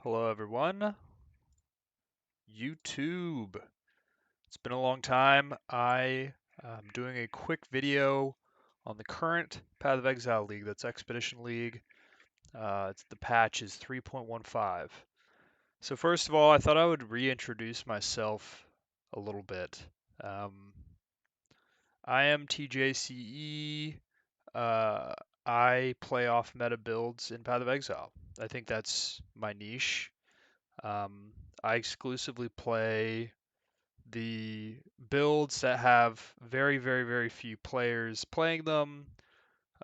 Hello, everyone. YouTube. It's been a long time. I am doing a quick video on the current Path of Exile League. That's Expedition League. The patch is 3.15. So first of all, I thought I would reintroduce myself a little bit. Um, I am TJCE. Uh, I play off meta builds in Path of Exile. I think that's my niche. Um, I exclusively play the builds that have very, very, very few players playing them.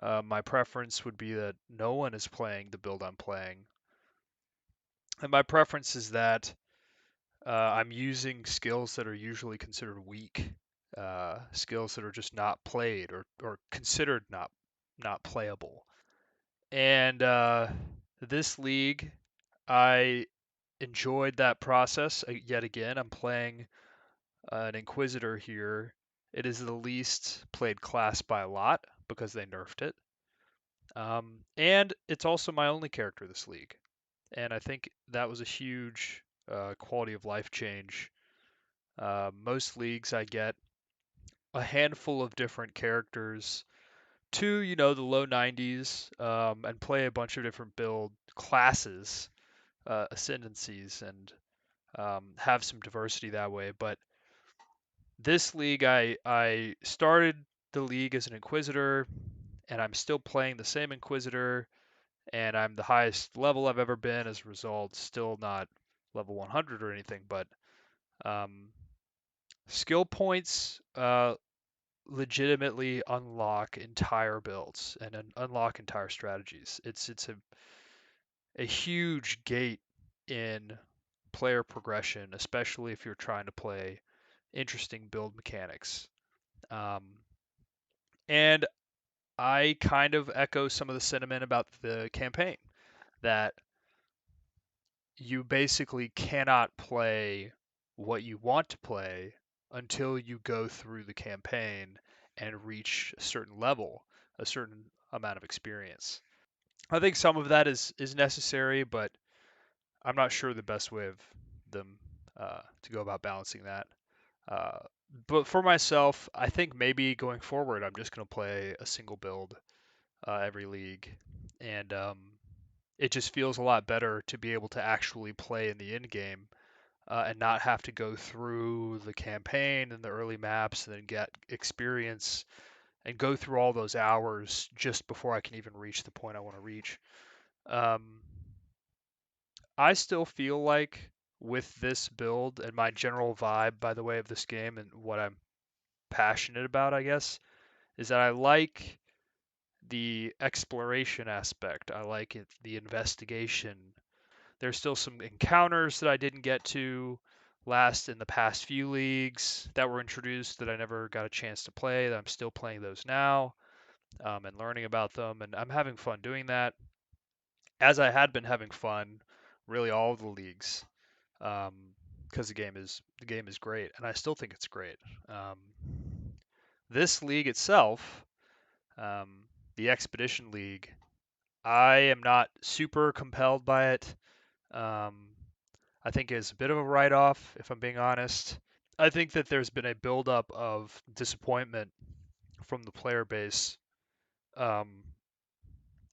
My preference would be that no one is playing the build I'm playing. And my preference is that I'm using skills that are usually considered weak, skills that are just not played or considered not playable. And this league, I enjoyed that process. Yet again, I'm playing an Inquisitor here. It is the least played class by a lot because they nerfed it. And it's also my only character this league. And I think that was a huge quality of life change. Most leagues I get a handful of different characters to, the low 90s and play a bunch of different build classes, ascendancies, and have some diversity that way. But this league, I started the league as an Inquisitor, and I'm still playing the same Inquisitor, and I'm the highest level I've ever been as a result. Still not level 100 or anything, but um, skill points legitimately unlock entire builds and unlock entire strategies. It's a huge gate in player progression, especially if you're trying to play interesting build mechanics. Um, and I kind of echo some of the sentiment about the campaign that you basically cannot play what you want to play until you go through the campaign and reach a certain level, a certain amount of experience. I think some of that is necessary, but I'm not sure the best way of them to go about balancing that. Uh, but for myself, I think maybe going forward, I'm just going to play a single build every league, and it just feels a lot better to be able to actually play in the end game and not have to go through the campaign and the early maps and then get experience and go through all those hours just before I can even reach the point I want to reach. Um, I still feel like with this build and my general vibe, by the way, of this game and what I'm passionate about, I guess, is that I like the exploration aspect. I like it, the investigation. There's still some encounters that I didn't get to last in the past few leagues that were introduced that I never got a chance to play. That I'm still playing those now and learning about them, and I'm having fun doing that. As I had been having fun, really all of the leagues, because the game is great, and I still think it's great. Um, this league itself, um, the Expedition League, I am not super compelled by it. Um, I think is a bit of a write-off, if I'm being honest. I think that there's been a buildup of disappointment from the player base, um,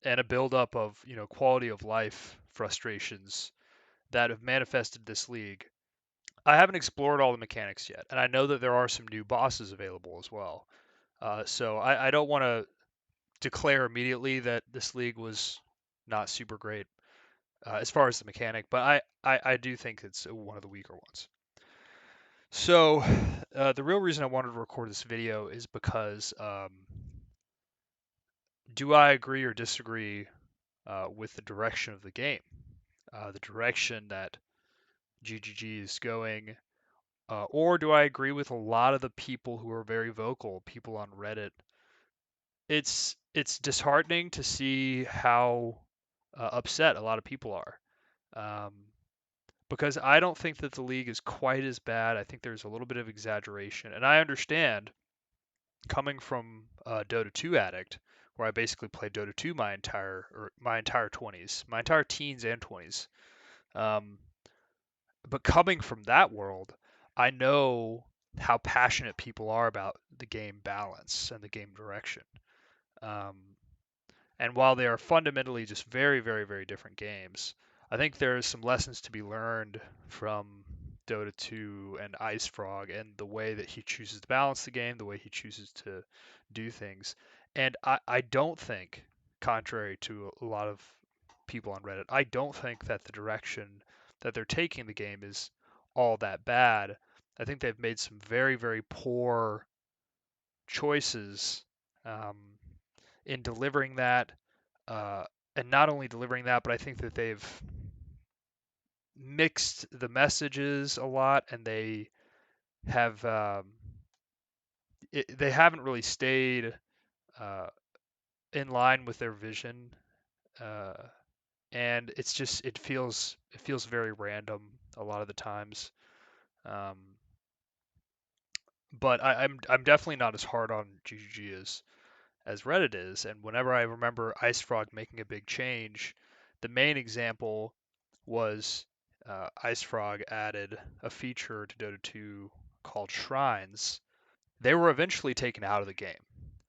and a buildup of quality of life frustrations that have manifested this league. I haven't explored all the mechanics yet, and I know that there are some new bosses available as well. So I don't want to declare immediately that this league was not super great as far as the mechanic, but I do think it's one of the weaker ones. So the real reason I wanted to record this video is because do I agree or disagree with the direction of the game, the direction that GGG is going, or do I agree with a lot of the people who are very vocal, people on Reddit? It's disheartening to see how upset a lot of people are. Um, because I don't think that the league is quite as bad. I think there's a little bit of exaggeration, and I understand coming from a Dota 2 addict, where I basically played Dota 2 my entire 20s, my entire teens and 20s. Um, but coming from that world, I know how passionate people are about the game balance and the game direction. Um, and while they are fundamentally just very, very, very different games, I think there's some lessons to be learned from Dota 2 and Ice Frog and the way that he chooses to balance the game, the way he chooses to do things. And I don't think, contrary to a lot of people on Reddit, I don't think that the direction that they're taking the game is all that bad. I think they've made some very, very poor choices um, in delivering that, uh, and not only delivering that, but I think that they've mixed the messages a lot, and have they haven't really stayed uh, in line with their vision, uh, and it feels very random a lot of the times. Um, but I'm definitely not as hard on GGG as Reddit is. And whenever I remember Ice Frog making a big change, the main example was Ice Frog added a feature to Dota 2 called Shrines. They were eventually taken out of the game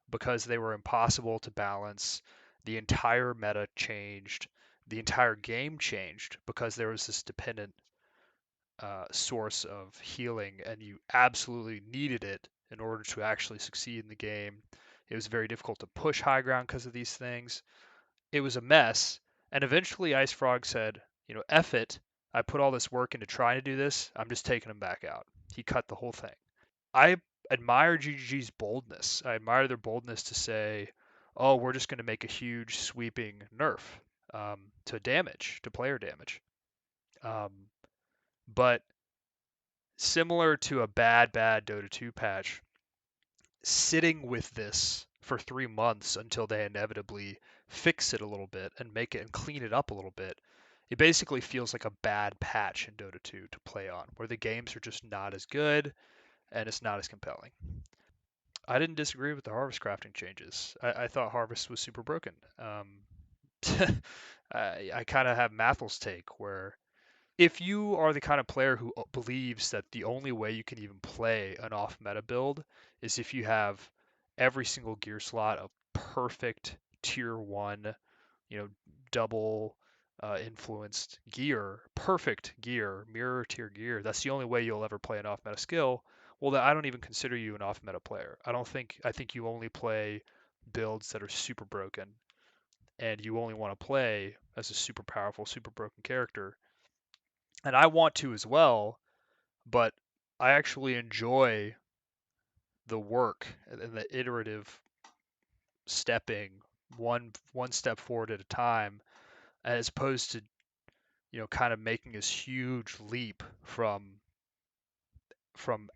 because they were impossible to balance. The entire meta changed. The entire game changed because there was this dependent source of healing, and you absolutely needed it in order to actually succeed in the game. It was very difficult to push high ground because of these things. It was a mess, and eventually Ice Frog said, F it. I put all this work into trying to do this. I'm just taking them back out. He cut the whole thing. I admire GGG's boldness. I admire their boldness to say, oh, we're just going to make a huge sweeping nerf to damage, to player damage. Um, but similar to a bad Dota 2 patch, sitting with this for 3 months until they inevitably fix it a little bit and make it and clean it up a little bit, it basically feels like a bad patch in Dota 2 to play on, where the games are just not as good and it's not as compelling. I didn't disagree with the harvest crafting changes. I thought harvest was super broken. I kind of have Mathel's take where if you are the kind of player who believes that the only way you can even play an off meta build is if you have every single gear slot of perfect tier one, you know, double influenced gear, perfect gear, mirror tier gear, that's the only way you'll ever play an off meta skill. Well, then I don't even consider you an off meta player. I think you only play builds that are super broken, and you only want to play as a super powerful, super broken character, and I want to as well, but I actually enjoy the work and the iterative stepping one step forward at a time, as opposed to kind of making this huge leap from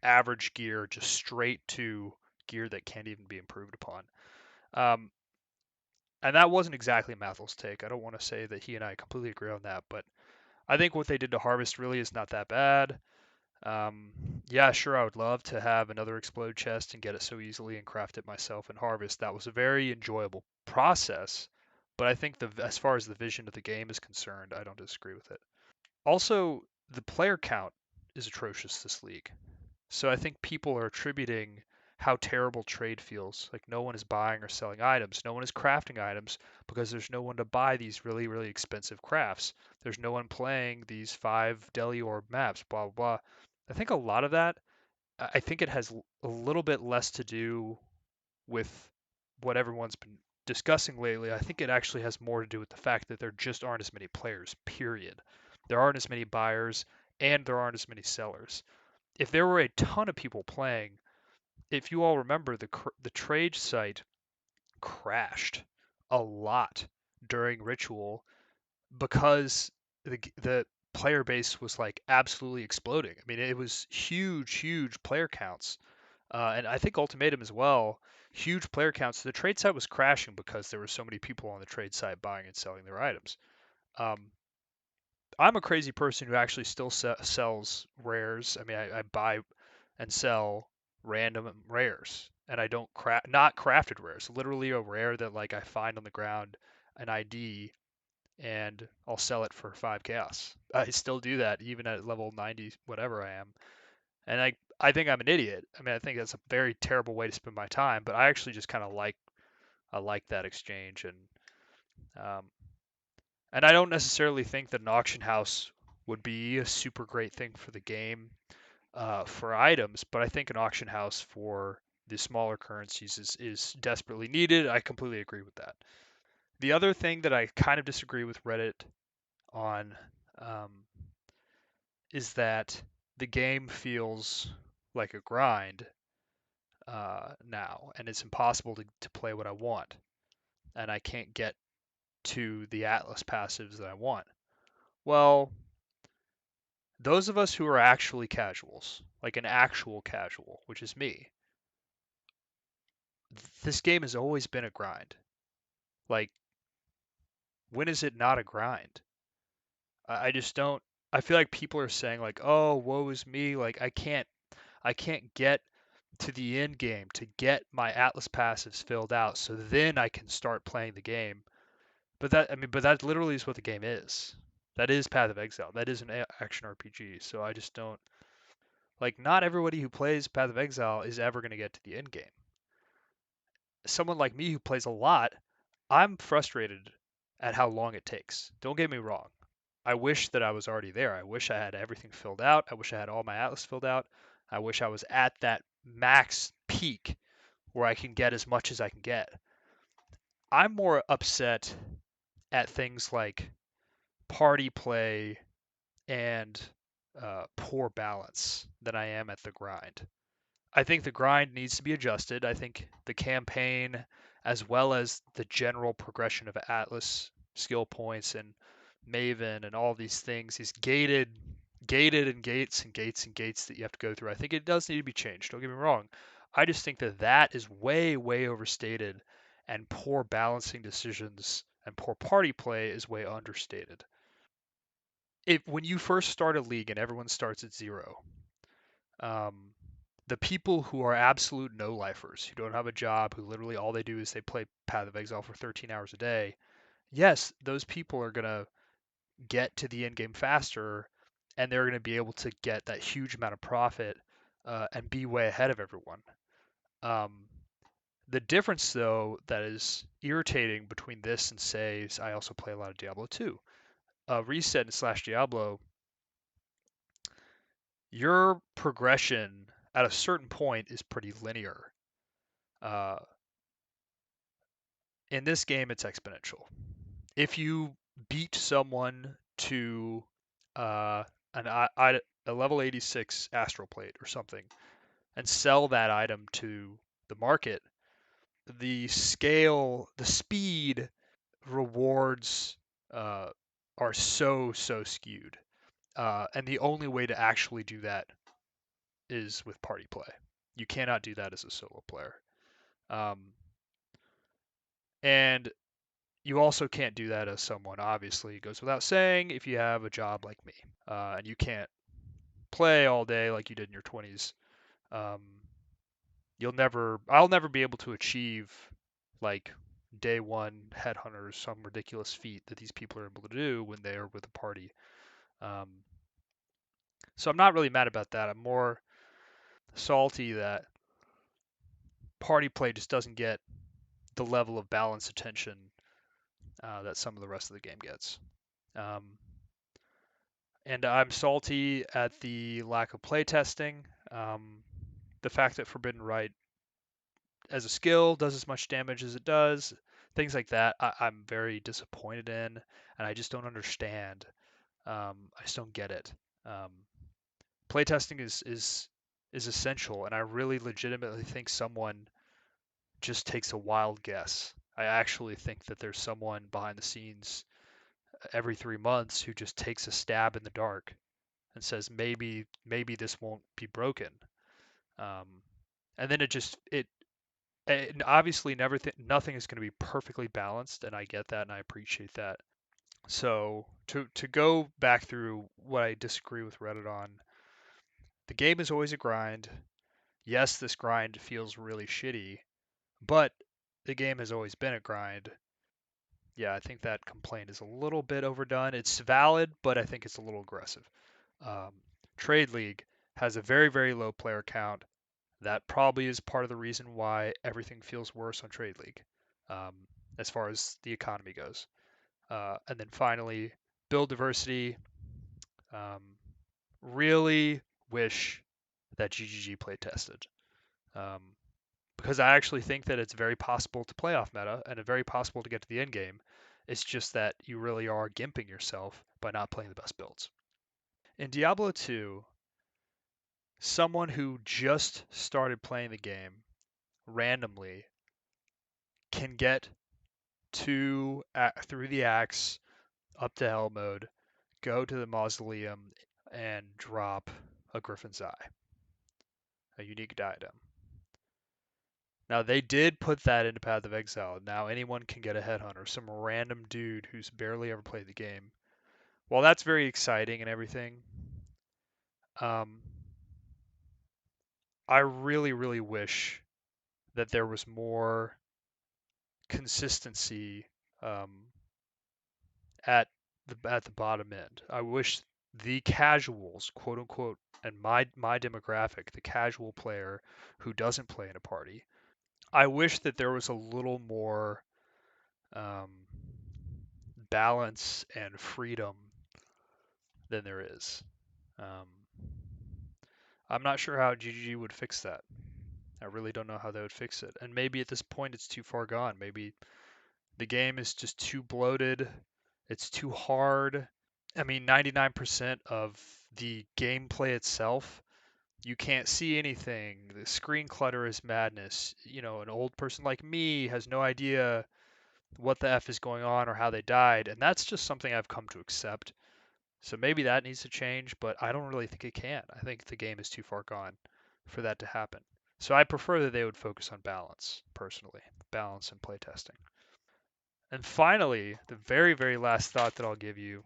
average gear just straight to gear that can't even be improved upon. Um, and that wasn't exactly Mathel's take. I don't want to say that he and I completely agree on that, but I think what they did to Harvest really is not that bad. Um, yeah, sure, I would love to have another explode chest and get it so easily and craft it myself and harvest. That was a very enjoyable process, but I think as far as the vision of the game is concerned, I don't disagree with it. Also, the player count is atrocious this league. So I think people are attributing how terrible trade feels. Like no one is buying or selling items. No one is crafting items because there's no one to buy these really, really expensive crafts. There's no one playing these 5 Delhi Orb maps, blah, blah, blah. I think a lot of that, I think it has a little bit less to do with what everyone's been discussing lately. I think it actually has more to do with the fact that there just aren't as many players, period. There aren't as many buyers and there aren't as many sellers. If there were a ton of people playing, if you all remember, the trade site crashed a lot during Ritual because the player base was like absolutely exploding. I mean, it was huge player counts, and I think Ultimatum as well. Huge player counts. The trade site was crashing because there were so many people on the trade site buying and selling their items. Um, I'm a crazy person who actually still sells rares. I mean, I buy and sell random rares, and I don't not crafted rares. Literally a rare that like I find on the ground, an ID, and I'll sell it for 5 chaos. I still do that even at level 90 whatever I am. And I think I'm an idiot. I mean, I think that's a very terrible way to spend my time, but I actually just kind of I like that exchange um, and I don't necessarily think that an auction house would be a super great thing for the game for items, but I think an auction house for the smaller currencies is desperately needed. I completely agree with that. The other thing that I kind of disagree with Reddit on um, is that the game feels like a grind now, and it's impossible to play what I want, and I can't get to the Atlas passives that I want. Well, those of us who are actually casuals, like an actual casual, which is me, this game has always been a grind. Like, when is it not a grind? I just don't. I feel like people are saying like, "Oh, woe is me!" Like, I can't get to the end game to get my Atlas passives filled out, so then I can start playing the game. But that literally is what the game is. That is Path of Exile. That is an action RPG. So I just don't like. Not everybody who plays Path of Exile is ever going to get to the end game. Someone like me who plays a lot, I'm frustrated at how long it takes. Don't get me wrong. I wish that I was already there. I wish I had everything filled out. I wish I had all my Atlas filled out. I wish I was at that max peak where I can get as much as I can get. I'm more upset at things like party play and poor balance than I am at the grind. I think the grind needs to be adjusted. I think the campaign, as well as the general progression of Atlas skill points and Maven and all these things, these gated and gates and gates and gates that you have to go through. I think it does need to be changed. Don't get me wrong. I just think that that is way overstated, and poor balancing decisions and poor party play is way understated. If when you first start a league and everyone starts at zero, um, the people who are absolute no lifers, who don't have a job, who literally all they do is they play Path of Exile for 13 hours a day, yes, those people are going to get to the end game faster and they're going to be able to get that huge amount of profit and be way ahead of everyone. Um, the difference, though, that is irritating between this and, say, I also play a lot of Diablo 2. Reset and slash Diablo, your progression at a certain point is pretty linear. Uh, in this game, it's exponential. If you beat someone to uh, a level 86 astral plate or something and sell that item to the market, the scale, the speed rewards uh, are so skewed. And the only way to actually do that is with party play. You cannot do that as a solo player. Um, and you also can't do that as someone, obviously, it goes without saying, if you have a job like me. And you can't play all day like you did in your 20s. Um, I'll never be able to achieve like day one headhunters, some ridiculous feat that these people are able to do when they are with a party. Um, so I'm not really mad about that. I'm more salty that party play just doesn't get the level of balance attention that some of the rest of the game gets. Um, and I'm salty at the lack of playtesting. The fact that Forbidden Right as a skill does as much damage as it does, things like that, I'm very disappointed in, and I just don't understand. I just don't get it. Um, Playtesting is essential, and I really legitimately think someone just takes a wild guess. I actually think that there's someone behind the scenes every 3 months who just takes a stab in the dark and says maybe this won't be broken. Um, and then it obviously nothing is going to be perfectly balanced, and I get that and I appreciate that. So to go back through what I disagree with Reddit on, the game is always a grind. Yes, this grind feels really shitty, but the game has always been a grind. Yeah, I think that complaint is a little bit overdone. It's valid, but I think it's a little aggressive. Um, Trade League has a very, very low player count. That probably is part of the reason why everything feels worse on Trade League, um, as far as the economy goes. And then finally, build diversity. Um, really wish that GGG play tested. Um, because I actually think that it's very possible to play off meta and it's very possible to get to the end game. It's just that you really are gimping yourself by not playing the best builds. In Diablo 2, someone who just started playing the game randomly can get through the axe up to hell mode, go to the mausoleum, and drop a Griffin's Eye, a unique diadem. Now they did put that into Path of Exile. Now anyone can get a headhunter, some random dude who's barely ever played the game. While that's very exciting and everything, um, I really, really wish that there was more consistency um, at the bottom end. I wish the casuals, quote unquote, and my demographic, the casual player who doesn't play in a party, I wish that there was a little more um, balance and freedom than there is. Um, I'm not sure how GGG would fix that. I really don't know how they would fix it. And maybe at this point it's too far gone. Maybe the game is just too bloated. It's too hard. I mean, 99% of the gameplay itself, you can't see anything. The screen clutter is madness. An old person like me has no idea what the F is going on or how they died. And that's just something I've come to accept. So maybe that needs to change, but I don't really think it can. I think the game is too far gone for that to happen. So I prefer that they would focus on balance, personally, balance and playtesting. And finally, the very, very last thought that I'll give you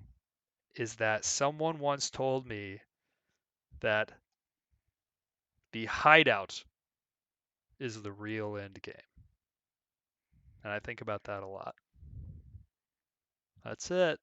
is that someone once told me that the hideout is the real end game. And I think about that a lot. That's it.